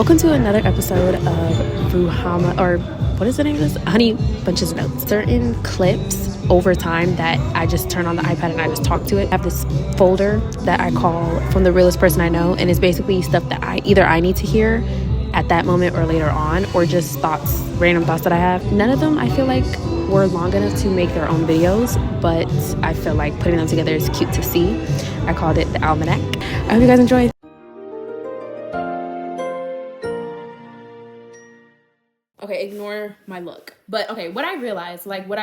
Welcome to another episode of Ruhama, or what is the name of this? Honey Bunches of Notes. Certain clips over time that I just turn on the iPad and I just talk to it. I have this folder that I call From the Realest Person I Know, and it's basically stuff that I need to hear at that moment or later on, or just random thoughts that I have. None of them I feel like were long enough to make their own videos, but I feel like putting them together is cute to see. I called it the almanac. I hope you guys enjoy. Okay, ignore my look. But okay, what I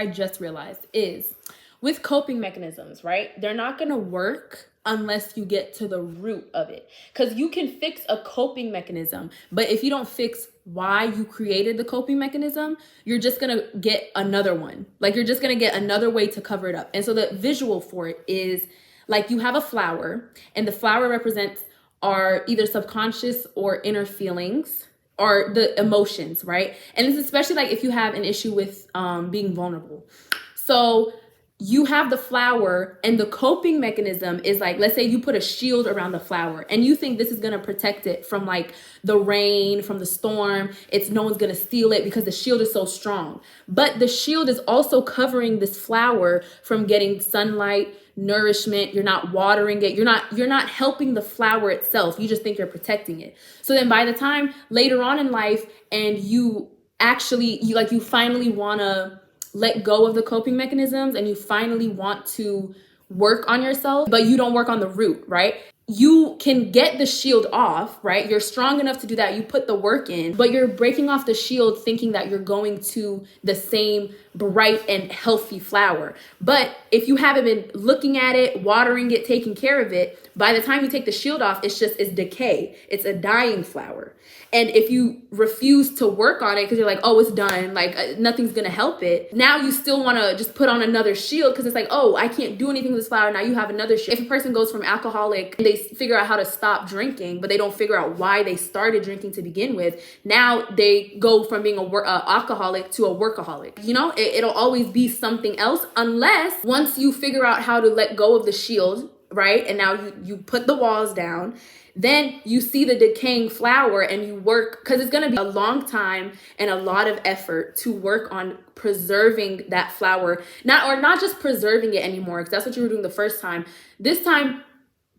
just realized is with coping mechanisms, right? They're not gonna work unless you get to the root of it. Because you can fix a coping mechanism, but if you don't fix why you created the coping mechanism, you're just gonna get another one. Like you're just gonna get another way to cover it up. And so the visual for it is like you have a flower, and the flower represents our either subconscious or inner feelings, or the emotions, right? And it's especially like if you have an issue with being vulnerable. So you have the flower, and the coping mechanism is like, let's say you put a shield around the flower and you think this is gonna protect it from like the rain, from the storm. No one's gonna steal it because the shield is so strong. But the shield is also covering this flower from getting sunlight, nourishment. You're not watering it. You're not helping the flower itself. You just think you're protecting it. So then by the time later on in life and you finally want to let go of the coping mechanisms and you finally want to work on yourself, but you don't work on the root, right? You can get the shield off, right? You're strong enough to do that. You put the work in, but you're breaking off the shield thinking that you're going to the same bright and healthy flower. But if you haven't been looking at it, watering it, taking care of it, by the time you take the shield off, it's decay. It's a dying flower. And if you refuse to work on it because you're like, oh, it's done, like nothing's gonna help it, now you still want to just put on another shield because it's like, oh, I can't do anything with this flower. Now you have another shield. If a person goes from alcoholic and they figure out how to stop drinking, but they don't figure out why they started drinking to begin with, now they go from being a alcoholic to a workaholic. You know, it'll always be something else unless once you figure out how to let go of the shield, right? And now you put the walls down. Then you see the decaying flower and you work, because it's going to be a long time and a lot of effort to work on preserving that flower. Not just preserving it anymore, because that's what you were doing the first time. This time,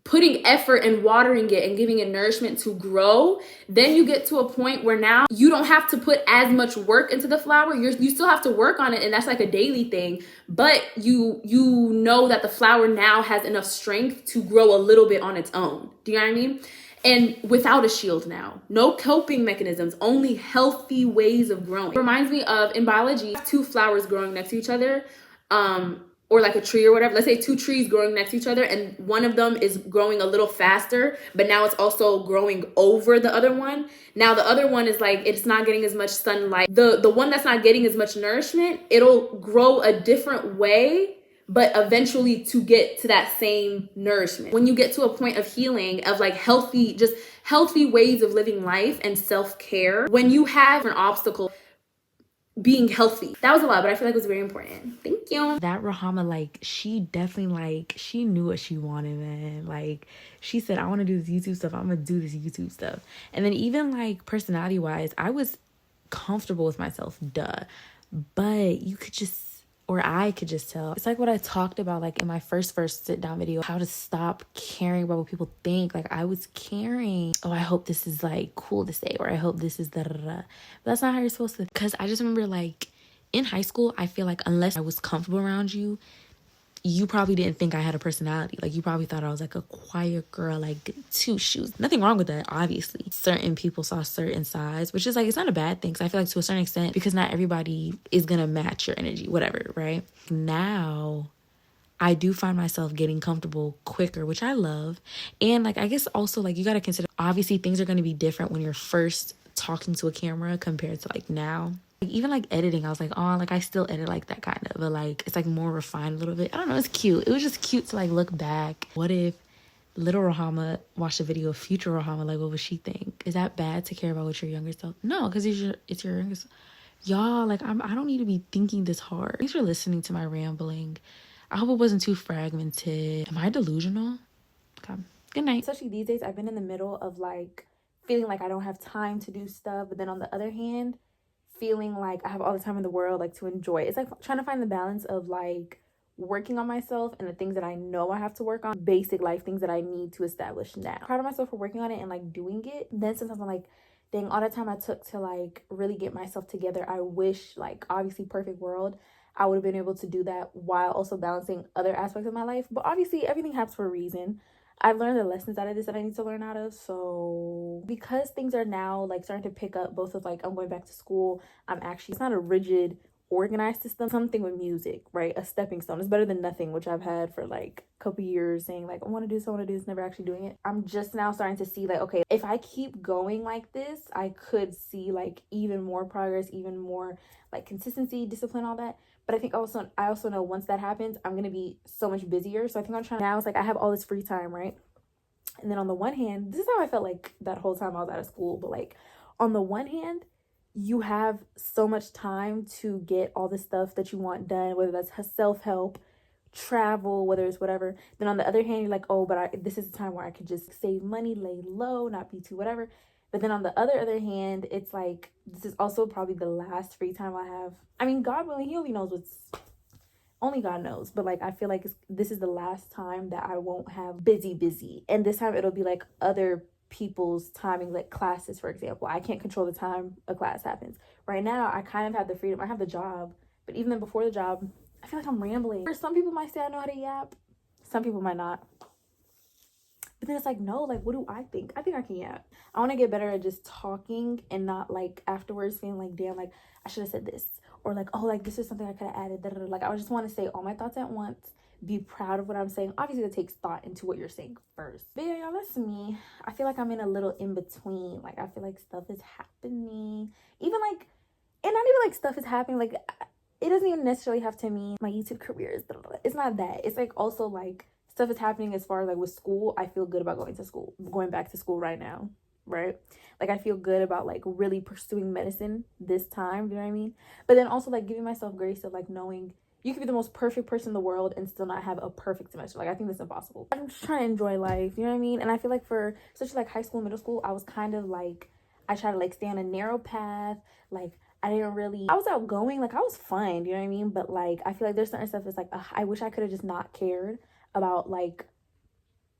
putting effort and watering it and giving it nourishment to grow. Then you get to a point where now you don't have to put as much work into the flower. You still have to work on it, and that's like a daily thing. But you know that the flower now has enough strength to grow a little bit on its own. Do you know what I mean? And without a shield now. No coping mechanisms, only healthy ways of growing. It reminds me of, in biology, two flowers growing next to each other. Or like a tree or whatever. Let's say two trees growing next to each other, and one of them is growing a little faster, but now it's also growing over the other one. Now the other one is like, it's not getting as much sunlight. The one that's not getting as much nourishment, it'll grow a different way, but eventually to get to that same nourishment. When you get to a point of healing, of like healthy ways of living life and self-care, when you have an obstacle, being healthy. That was a lot, but I feel like it was very important. Thank you. That ruhama, like, she definitely, like, she knew what she wanted, man. Like, she said, I want to do this YouTube stuff. I'm going to do this YouTube stuff. And then even, like, personality-wise, I was comfortable with myself, duh. But you could just, or I could just tell. It's like what I talked about, like, in my first sit-down video, how to stop caring about what people think. Like, I was caring. Oh, I hope this is, like, cool to say, or I hope this is da-da-da. But that's not how you're supposed to. Because I just remember, like, in high school, I feel like unless I was comfortable around you, you probably didn't think I had a personality. Like, you probably thought I was like a quiet girl, like two shoes. Nothing wrong with that, obviously. Certain people saw certain sides, which is like, it's not a bad thing. Because I feel like to a certain extent, because not everybody is going to match your energy, whatever, right? Now, I do find myself getting comfortable quicker, which I love. And like, I guess also like, you got to consider, obviously things are going to be different when you're first talking to a camera compared to like now. Like, even like editing, I was like, oh, like I still edit like that kind of, but like it's like more refined a little bit. I don't know, it's cute. It was just cute to like look back. What if little Ruhama watched a video of future Ruhama? Like, what would she think? Is that bad to care about what your younger self? No, because it's your younger self. Y'all, like, I don't need to be thinking this hard. Thanks for listening to my rambling. I hope it wasn't too fragmented. Am I delusional? Okay. Good night. Especially these days, I've been in the middle of like feeling like I don't have time to do stuff, but then on the other hand, feeling like I have all the time in the world, like, to enjoy. It's like trying to find the balance of like working on myself and the things that I know I have to work on, basic life things that I need to establish now. I'm proud of myself for working on it and like doing it. Then sometimes I'm like, dang, all the time I took to like really get myself together, I wish, like, obviously perfect world, I would have been able to do that while also balancing other aspects of my life. But obviously everything happens for a reason. I've learned the lessons out of this that I need to learn out of. So because things are now like starting to pick up, both of like I'm going back to school, I'm actually, it's not a rigid organized system, something with music, right? A stepping stone. It's better than nothing, which I've had for like a couple years, saying like I want to do this, I want to do this, never actually doing it. I'm just now starting to see like, okay, if I keep going like this, I could see like even more progress, even more like consistency, discipline, all that. But I also know once that happens, I'm gonna be so much busier. So I think I'm trying now, it's like I have all this free time, right? And then on the one hand, this is how I felt like that whole time I was out of school, but like on the one hand, you have so much time to get all the stuff that you want done, whether that's self-help, travel, whether it's whatever. Then on the other hand, you're like, oh, but this is the time where I could just save money, lay low, not be too whatever. But then on the other hand, it's like, this is also probably the last free time I have. I mean, God willing, he only knows what's, only God knows. But like, I feel like this is the last time that I won't have busy. And this time it'll be like other people's timing, like classes, for example. I can't control the time a class happens. Right now, I kind of have the freedom. I have the job. But even then before the job, I feel like I'm rambling. For some people might say I know how to yap. Some people might not. But then it's like, no, like, what do I think? I think I can yap. I want to get better at just talking and not like afterwards feeling like, damn, like I should have said this. Or like, oh, like this is something I could have added. Like, I just want to say all my thoughts at once. Be proud of what I'm saying. Obviously, it takes thought into what you're saying first. But yeah, y'all, that's me. I feel like I'm in a little in between. Like, I feel like stuff is happening. Even like, and not even like stuff is happening. Like, it doesn't even necessarily have to mean my YouTube career is, it's not that. It's like also like stuff is happening as far as like with school. I feel good about going back to school right now, right? Like, I feel good about like really pursuing medicine this time, you know what I mean? But then also like giving myself grace of like knowing you could be the most perfect person in the world and still not have a perfect semester. Like, I think that's impossible. I'm just trying to enjoy life, you know what I mean? And I feel like for especially like high school, middle school, I was kind of like, I try to like stay on a narrow path. Like, I was outgoing, like I was fun, you know what I mean? But like, I feel like there's certain stuff that's like, I wish I could have just not cared about like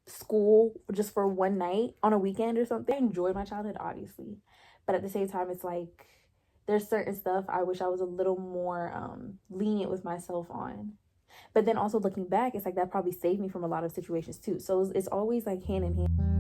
school just for one night on a weekend or something. I enjoyed my childhood, obviously, but at the same time, it's like there's certain stuff I wish I was a little more lenient with myself on. But then also looking back, it's like that probably saved me from a lot of situations too. So it's always like hand in hand.